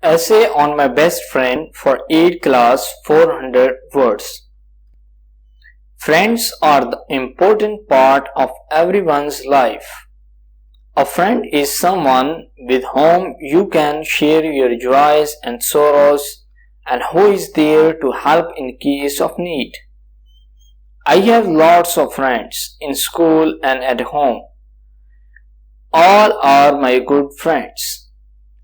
Essay on my best friend for 8th class 400 words. Friends are the important part of everyone's life. A friend is someone with whom you can share your joys and sorrows and who is there to help in case of need. I have lots of friends in school and at home. All are my good friends.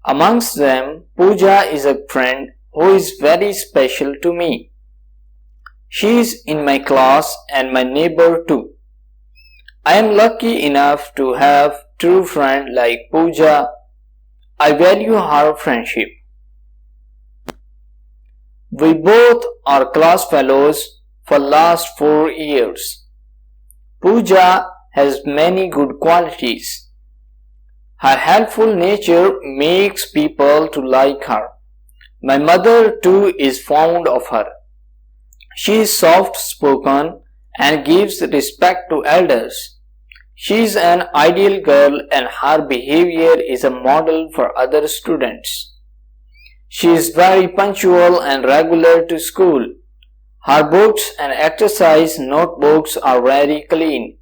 Amongst them, Pooja is a friend who is very special to me. She is in my class and my neighbor too. I am lucky enough to have a true friend like Pooja. I value her friendship. We both are class fellows for last 4 years. Pooja has many good qualities. Her helpful nature makes people to like her. My mother too is fond of her. She is soft-spoken and gives respect to elders. She is an ideal girl and her behavior is a model for other students. She is very punctual and regular to school. Her books and exercise notebooks are very clean.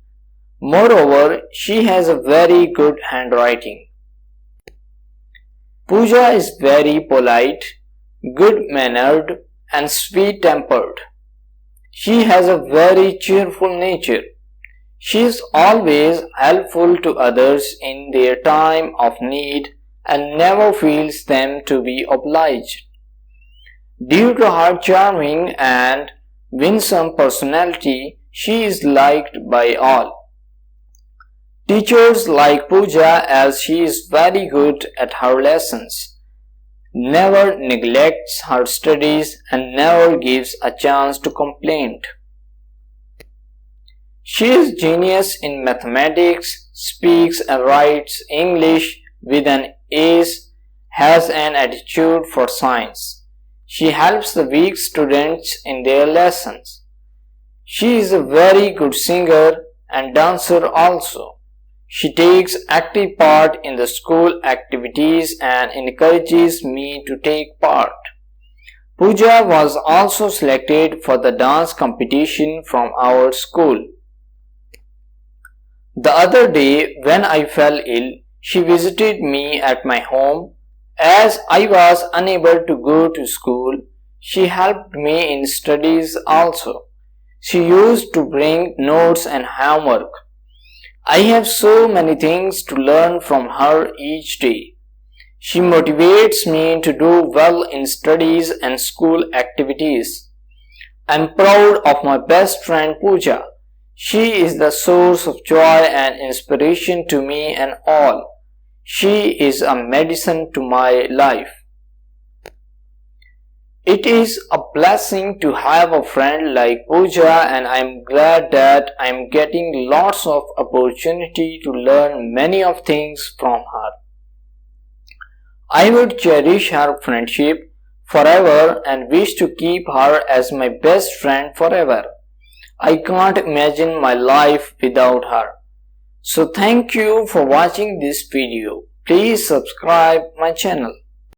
Moreover, she has a very good handwriting. Pooja is very polite, good-mannered, and sweet-tempered. She has a very cheerful nature. She is always helpful to others in their time of need and never feels them to be obliged. Due to her charming and winsome personality, she is liked by all. Teachers like Pooja as she is very good at her lessons, never neglects her studies and never gives a chance to complain. She is genius in mathematics, speaks and writes English with an ace, has an attitude for science. She helps the weak students in their lessons. She is a very good singer and dancer also. She takes active part in the school activities and encourages me to take part. Pooja was also selected for the dance competition from our school. The other day when I fell ill, she visited me at my home. As I was unable to go to school, she helped me in studies also. She used to bring notes and homework. I have so many things to learn from her each day. She motivates me to do well in studies and school activities. I am proud of my best friend Pooja. She is the source of joy and inspiration to me and all. She is a medicine to my life. It is a blessing to have a friend like Pooja and I am glad that I am getting lots of opportunity to learn many of things from her. I would cherish her friendship forever and wish to keep her as my best friend forever. I can't imagine my life without her. So thank you for watching this video. Please subscribe my channel.